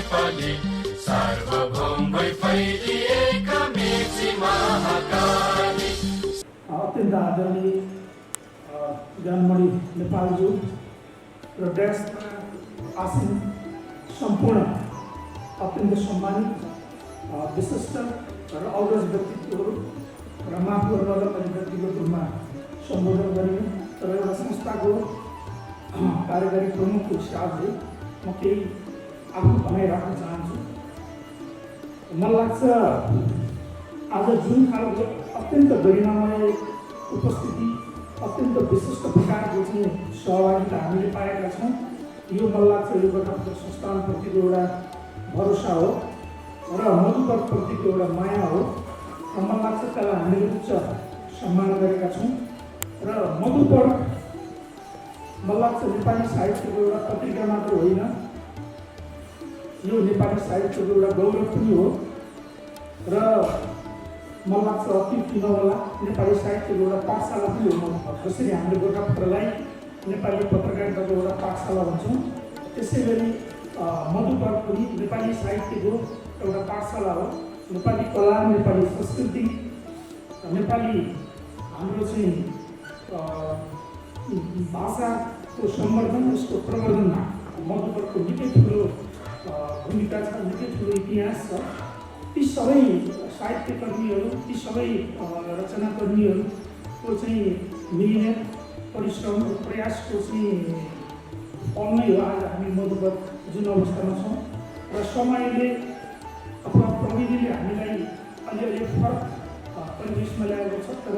नेपाली सार्वभौम भई फैलिएका मेची महाकाली। अत्यन्त आदरणीय ज्ञानमणि नेपालज्यू र देशमा आसीन सम्पूर्ण अत्यन्त सम्मानित विशिष्ट र अग्रज व्यक्तित्वहरू र महापुरुषहरूलाई पनि व्यक्तिगत रूपमा सम्बोधन गरियो। तर एउटा संस्थाको कार्यकारी प्रमुखको हिसाबले म केही आफू भनाइ राख्न चाहन्छु। मलाई लाग्छ आज जुन खालको अत्यन्त गरिमामय उपस्थिति, अत्यन्त विशिष्ट प्रकारको चाहिँ सहभागिता हामीले पाएका छौँ, यो मलाई लाग्छ यो गोरखपुर संस्थानप्रतिको एउटा भरोसा हो र मधुपर्कप्रतिको एउटा माया हो र मलाई लाग्छ त्यसलाई हामीले उच्च सम्मान गरेका छौँ। र मधुपर्क मलाई लाग्छ नेपाली साहित्यको एउटा पत्रिका मात्र होइन, यो नेपाली साहित्यको एउटा गौरव पनि हो र मलाई लाग्छ अत्युक्ति नहोला नेपाली साहित्यको एउटा पाठशाला पनि हो मधुपर्क। जसरी हामीले गोरखपुरलाई नेपाली पत्रकारिताको एउटा पाठशाला भन्छौँ, त्यसै गरी मधुपर्क पनि नेपाली साहित्यको एउटा पाठशाला हो। नेपाली कला, नेपाली संस्कृति, नेपाली हाम्रो चाहिँ भाषाको संवर्धन, यसको प्रवर्धनमा मधुपर्कको निकै ठुलो भूमिका छ, निकै ठुलो इतिहास छ। ती सबै साहित्यकर्मीहरू, ती सबै रचनाकर्मीहरूको चाहिँ मिहिनेत, परिश्रम र प्रयासको चाहिँ फल नै हो आज हामी मधुपर्क जुन अवस्थामा छौँ। र समयले अथवा प्रविधिले हामीलाई अलिअलि फरक परिवेशमा ल्याएको छ। तर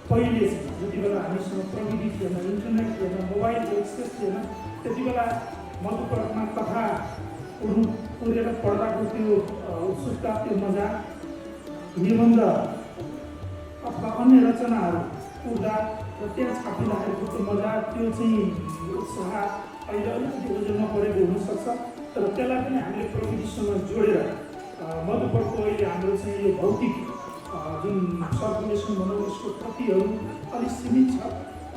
पहिले चाहिँ जति बेला हामीसँग प्रविधि थिएन, इन्टरनेट थिएन, मोबाइलको एक्सेस थिएन, त्यति बेला मधुपर्कमा कथा पढेर पढ्दाको त्यो उत्सुकता, त्यो मजा, निबन्ध अथवा अन्य रचनाहरू पढ्दा र त्यहाँ छापिँदाखेरिको त्यो मजा, त्यो चाहिँ उत्साह अहिले अलिकति ओझेलमा परेको हुनसक्छ। तर त्यसलाई पनि हामीले प्रविधिसँग जोडेर मधुपर्कको अहिले हाम्रो चाहिँ यो भौतिक जुन सर्कुलेसन भनौँ यसको प्रतिहरू अलिक सीमित छ।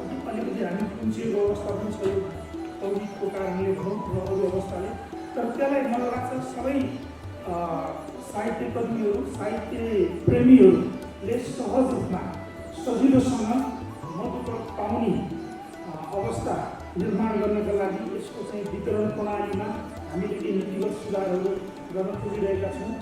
अलिकति हामी कुन्चिएको अवस्था पनि छ यो कोभिडको कारणले भनौँ र अरू अवस्थाले। तर त्यसलाई मलाई लाग्छ सबै साहित्यकर्मीहरू, साहित्य प्रेमीहरूले सहज रूपमा सजिलोसँग मधुपर्क पाउने अवस्था निर्माण गर्नका लागि यसको चाहिँ वितरण प्रणालीमा हामीले केही नीतिगत सुधारहरू गर्न खोजिरहेका छौँ।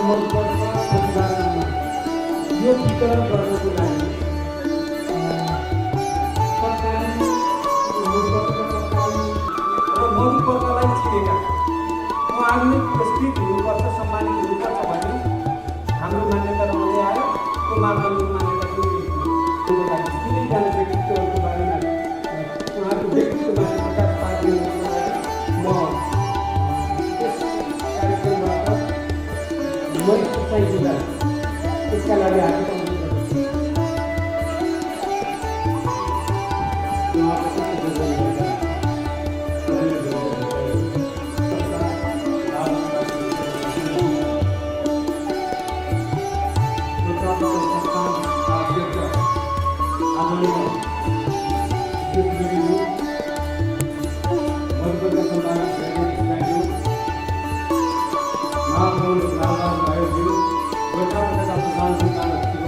मनपर्छ प्रतिभासँग यो वितरण गर्नको लागि सरकारी र मधुपर्कलाई चिनेका उहाँहरू नै पुरस्कृत हुनुपर्छ, सम्मानित हुनुपर्छ भन्ने हाम्रो मान्यता रहँदै आयो। त्यो मापदण्डको मान्यता पनि लागि चिनिजाने व्यक्तित्वहरूको बारेमा उहाँहरूको व्यक्तित्वमाथि प्रकाश पारिदिनुको लागि म यस कार्यक्रमबाट त्यसका लागि हार्दिक अनुरोध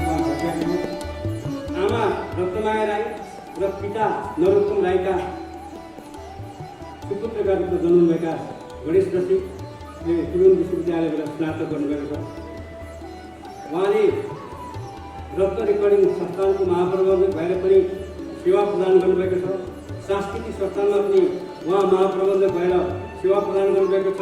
आमा रत्नमाया राई र पिता नरोत्तम राईका सुपुत्रका रूपमा जन्मभएका गणेश रसिकले त्रिभुवन विश्वविद्यालयबाट स्नातक गर्नुभएको छ। उहाँले रत्न रेकर्डिङ संस्थानको महाप्रबन्धक भएर पनि सेवा प्रदान गर्नुभएको छ। सांस्कृतिक संस्थानमा पनि उहाँ महाप्रबन्धक भएर सेवा प्रदान गर्नुभएको छ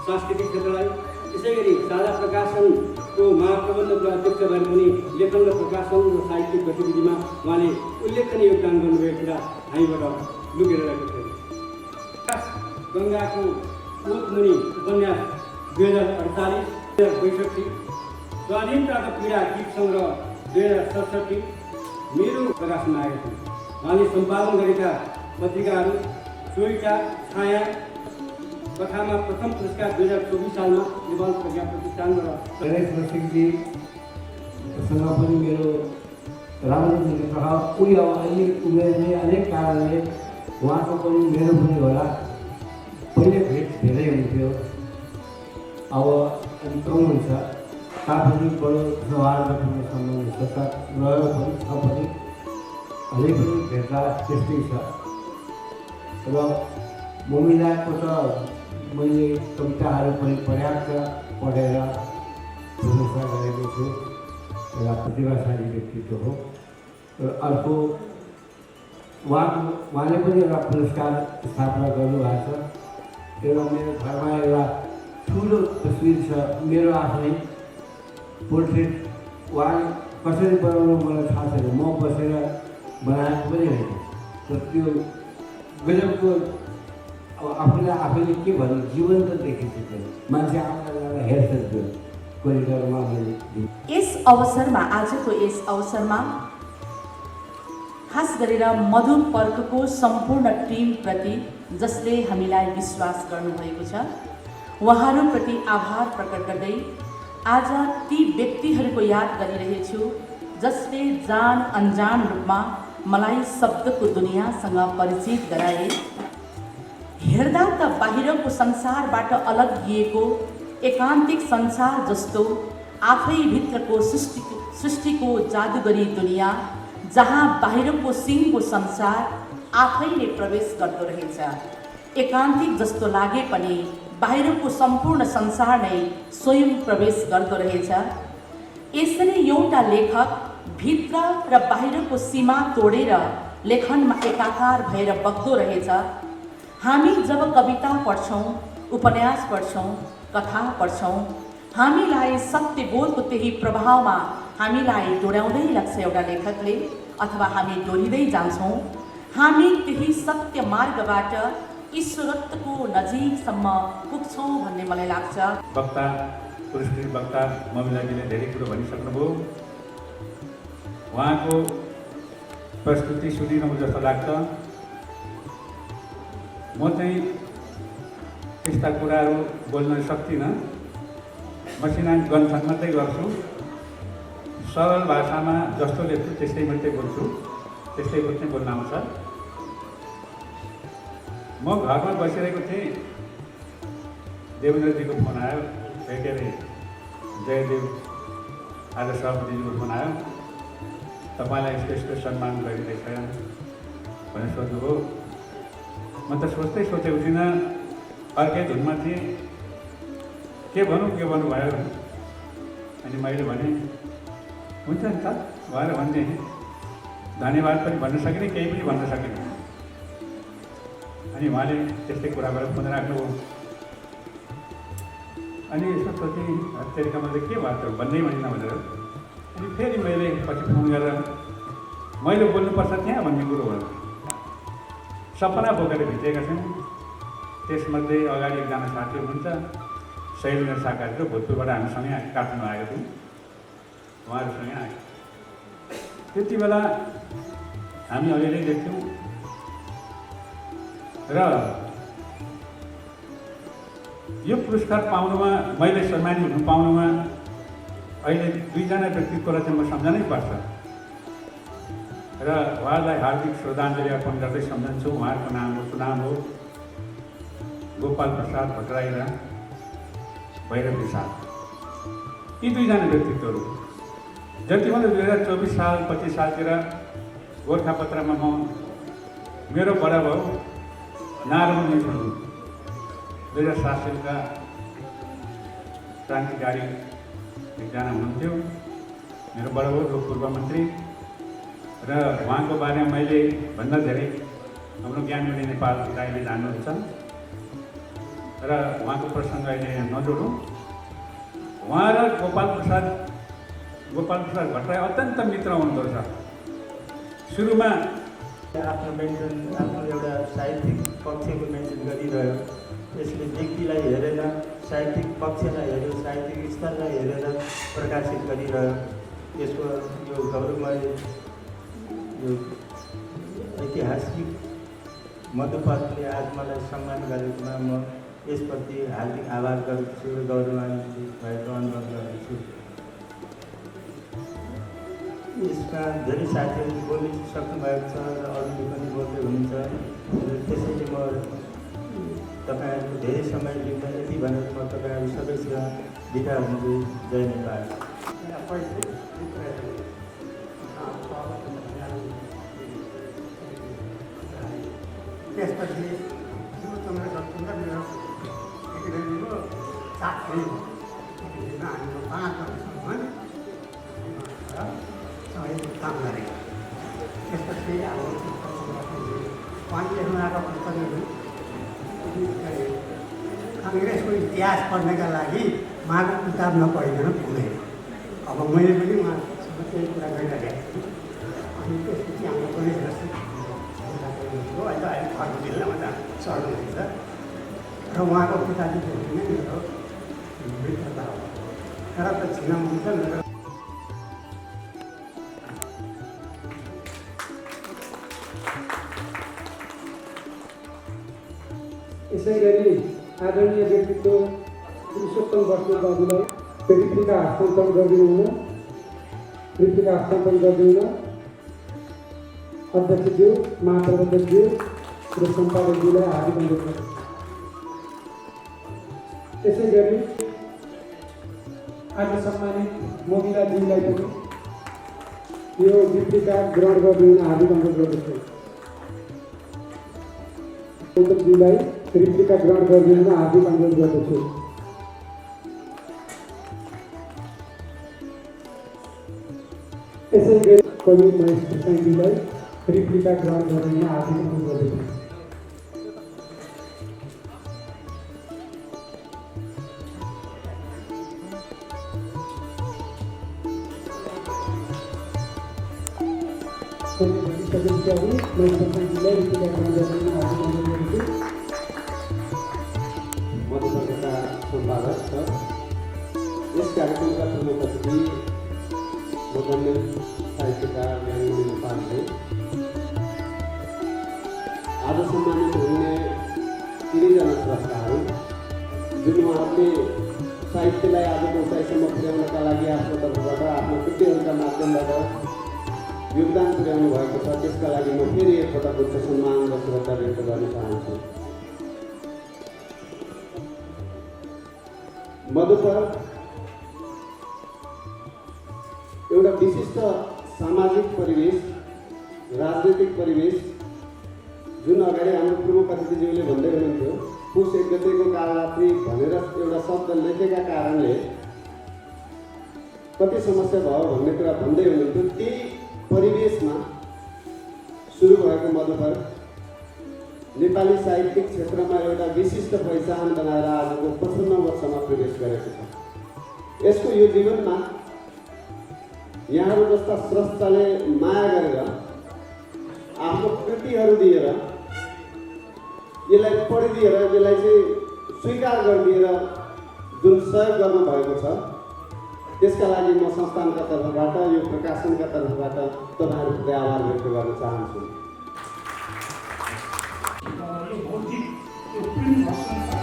सांस्कृतिक क्षेत्रलाई। त्यसै गरी साझा प्रकाशनको महाप्रबन्धक र अध्यक्ष भएर पनि लेखन र प्रकाशन र साहित्यिक गतिविधिमा उहाँले उल्लेखनीय योगदान गर्नुभएको कुरा हामीबाट लुकेर रहेको छैन। गङ्गाको ओतमुनि उपन्यास 2048-2062, स्वाधीनताको पीडा गीत सङ्ग्रह 2067 मेरो प्रकाशनमा आएका छन्। उहाँले सम्पादन गरेका पत्रिकाहरू चोइटा, छाया, कथामा प्रथम पुरस्कार 2024 सालमा नेपाल प्रज्ञा प्रतिष्ठान र गणेश रसिकजीसँग पनि मेरो राम्रो मिलेको छ। उही अब अहिले उमेरले अनेक कारणले उहाँको पनि मेरो पनि होला, पहिले भेट धेरै हुन्थ्यो, अब अलिक कम हुन्छ। तापनि बडो सौहार्दपूर्ण सम्बन्ध रह्यो पनि छ पनि अहिले पनि भेट्दा त्यस्तै छ। र ममिलाको त मैले कविताहरू पनि पर्याप्त पढेर प्रशंसा गरेको छु। एउटा प्रतिभाशाली व्यक्तित्व हो। र अर्को उहाँले पनि एउटा पुरस्कार स्थापना गर्नुभएको छ। एउटा मेरो घरमा एउटा ठुलो तस्विर छ, मेरो आफ्नै पोर्ट्रेट। उहाँले कसरी बनाउनु मलाई थाहा छैन, म बसेर बनाएको पनि होइन। तर त्यो गजबको अब आफूले के भन्नु, जीवन्त देखिन्छ त्यो मान्छे आफूलाई हेर्छ त्यो कोरिडरमा। यस अवसरमा, आजको यस अवसरमा खास गरेर मधु पर्कको सम्पूर्ण टिमप्रति जसले हामीलाई विश्वास गर्नुभएको छ, उहाँहरूप्रति आभार प्रकट गर्दै आज ती व्यक्तिहरूको याद गरिरहेछु जसले जान अनजान रूपमा मलाई शब्दको दुनियाँसँग परिचित गराए। हेर्दा त बाहिरको संसारबाट अलगिएको एकान्तिक संसार जस्तो आफै भित्रको सृष्टिको जादुगरी दुनियाँ, जहाँ बाहिरको सिंहको संसार आफैले प्रवेश गर्दो रहेछ। एकान्तिक जस्तो लागे पनि बाहिरको सम्पूर्ण संसार नै स्वयं प्रवेश गर्दो रहेछ। यसरी एउटा लेखक भित्र र बाहिरको सीमा तोडेर लेखनमा एकाकार भएर बग्दो रहेछ। हामी जब कविता पढ्छौँ, उपन्यास पढ्छौँ, कथा पढ्छौँ, हामीलाई सत्यबोधको त्यही प्रभावमा हामीलाई डोर्याउँदै लाग्छ एउटा लेखकले, अथवा हामी डोरिँदै जान्छौँ। हामी त्यही सत्य मार्गबाट ईश्वरत्वको नजिकसम्म पुग्छौँ भन्ने मलाई लाग्छ। वक्ता, पुरस्कृत वक्ता ममिलाजीले धेरै कुरो भनिसक्नुभयो। उहाँको प्रस्तुति सुनिरहँ जस्तो लाग्छ। म चाहिँ त्यस्ता कुराहरू बोल्न सक्दिनँ। मसिना गन्थन मात्रै गर्छु। सरल भाषामा जस्तो लेख्छु त्यस्तै मात्रै बोल्छु, त्यस्तै मात्रै बोल्न आउँछ। म घरमा बसिरहेको थिएँ, देवेन्द्रजीको फोन आयो, के अरे जयदेव आज सभापतिजीको फोन आयो, तपाईँलाई यस्तो यस्तो सम्मान गरिँदैछ भनेर सोध्नुभयो। म त सोचेको थिइनँ, अर्कै धुनमा थिएँ, के भनौँ भयो। अनि मैले भने हुन्छ नि त भनेर भन्ने धन्यवाद पनि भन्न सकिनँ, केही पनि भन्न सकिनँ। अनि उहाँले त्यस्तै कुराबाट फोन राख्नु। अनि यसो सोचेँ तरिकामा चाहिँ के भएको भन्दै भनिनँ भनेर। अनि फेरि मैले पछि फोन गरेर मैले बोल्नुपर्छ त्यहाँ भन्ने कुरो हो। सपना बोकेर भिजेका छौँ। त्यसमध्ये अगाडि एकजना साथी हुनुहुन्छ शैलेन्द्र साकारी, भोजपुरबाट हामीसँगै काठमाडौँ आएको थियौँ, उहाँहरूसँगै आयो। त्यति बेला हामी अलिअलि देख्थ्यौँ र यो पुरस्कार पाउनुमा, मैले सम्मानित हुनु पाउनुमा अहिले दुईजना व्यक्तित्वलाई चाहिँ म सम्झनै पर्छ र उहाँलाई हार्दिक श्रद्धाञ्जली अर्पण गर्दै सम्झन्छु। उहाँहरूको नाम हो गोपाल प्रसाद भट्टराई र भैरव विशाल। यी दुईजना व्यक्तित्वहरू जति भन्दा 2024 साल 25 सालतिर गोर्खापत्रमा म मेरो बडा भाउ नारायण नेहरू 2007 सालका क्रान्तिकारी एकजना हुनुहुन्थ्यो, मेरो बडा भाउ जो पूर्व मन्त्री, र उहाँको बारेमा मैले भन्दा धेरै हाम्रो ज्ञानमणि नेपाल दाइले जान्नुहुन्छ र उहाँको प्रसङ्ग अहिले यहाँ नजोडौँ। उहाँ र गोपाल प्रसाद भट्टराई अत्यन्त मित्र हुनुहुँदो रहेछ। सुरुमा आफ्नो एउटा साहित्यिक पक्षको मेन्सन गरिरह्यो। यसले व्यक्तिलाई हेरेर, साहित्यिक पक्षलाई हेरेर, साहित्यिक स्तरलाई हेरेर प्रकाशित गरिरह्यो। यसको यो गौरवमय यो ऐतिहासिक मधुपर्कले आज मलाई सम्मान गरेकोमा म यसप्रति हार्दिक आभार गर्दछु, गौरवान्वित भएको अनुभव गर्दछु। यसमा धेरै साथीहरू बोलिसक्नु भएको छ र अरूले पनि बोल्दै हुनुहुन्छ। त्यसैले म तपाईँहरूको धेरै समय लिँदा यति भनेर म तपाईँहरू सबैसँग बिदा हुन्छु। जय नेपाल। त्यसपछि मेरो एकाडेमीको साथी हाम्रो 5 वर्षसम्म काम गरेँ। त्यसपछि अब उहाँले लेख्नुभएको पुस्तकहरू काङ्ग्रेसको इतिहास पढ्नका लागि उहाँको किताब नपढिकन पुगेँ। अब मैले पनि उहाँसँग त्यही कुरा गरिरहेको छु। अनि त्यसपछि हाम्रो गणेश जस्तो अहिले खर्च जिल्लामा त सर्नुहुन्छ र उहाँको पिताजी नै मेरो मित्रता हो। तर त छिनाउनुहुन्छ मेरो। यसै गरी आदरणीय व्यक्तित्व पुरुषोत्तम बस्नेत बाबुलाई रिप्लिका हस्तान्तरण गरिदिनुहुन, अध्यक्षज्यू, महाप्रबन्धकज्यू र सम्पादकज्यूलाई हार्दिक अनुरोध गर्छु। त्यसै गरी आज सम्मानित मोगिलाज्यूलाई पनि यो रिप्लिका ग्रहण गरिदिन हार्दिक अनुरोध गर्दछु। गौतमज्यूलाई रिप्लिका ग्रहण गरिदिन हार्दिक अनुरोध गर्दछु। यसै गरी कवि महेश प्रसाईजीलाई रिप्लिका ग्रहण गरिदिन हार्दिक अनुरोध गर्दछु। मधुपर्कका सम्पादक सर, यस कार्यक्रमका प्रमुख अतिथि मदन्य साहित्यकार ज्ञानमणि नेपालले आज सम्मानित हुने 3 जना स्रष्टाहरू जुन उहाँहरूले साहित्यलाई आजको उचाइसम्म पुर्याउनका लागि आफ्नो तर्फबाट आफ्नो कृतिहरूका माध्यमबाट योगदान पुर्याउनु भएको छ, त्यसका लागि म फेरि एकपटक उच्च सम्मान र श्रद्धा व्यक्त गर्न चाहन्छु। मधुपर्क एउटा विशिष्ट सामाजिक परिवेश, राजनीतिक परिवेश जुन अगाडि हाम्रो प्रमुख अतिथिज्यूले भन्दै हुनुहुन्थ्यो, पुस 1 गतेको कालरात्रि भनेर एउटा शब्द लेखेका कारणले कति समस्या भयो भन्ने कुरा भन्दै हुनुहुन्थ्यो। त्यही परिवेशमा सुरु भएको मधुपर नेपाली साहित्यिक क्षेत्रमा एउटा विशिष्ट पहिचान बनाएर आजको 55 वर्षमा प्रवेश गरेको छ। यसको यो जीवनमा यहाँहरू जस्ता स्रष्टाले माया गरेर आफ्नो कृतिहरू दिएर यसलाई पढिदिएर यसलाई चाहिँ स्वीकार गरिदिएर जुन सहयोग गर्नुभएको छ, त्यसका लागि म संस्थानका तर्फबाट, यो प्रकाशनका तर्फबाट तपाईँहरूको आभार व्यक्त गर्न चाहन्छु। यो बौद्धिक यो प्रिन्ट भर्सन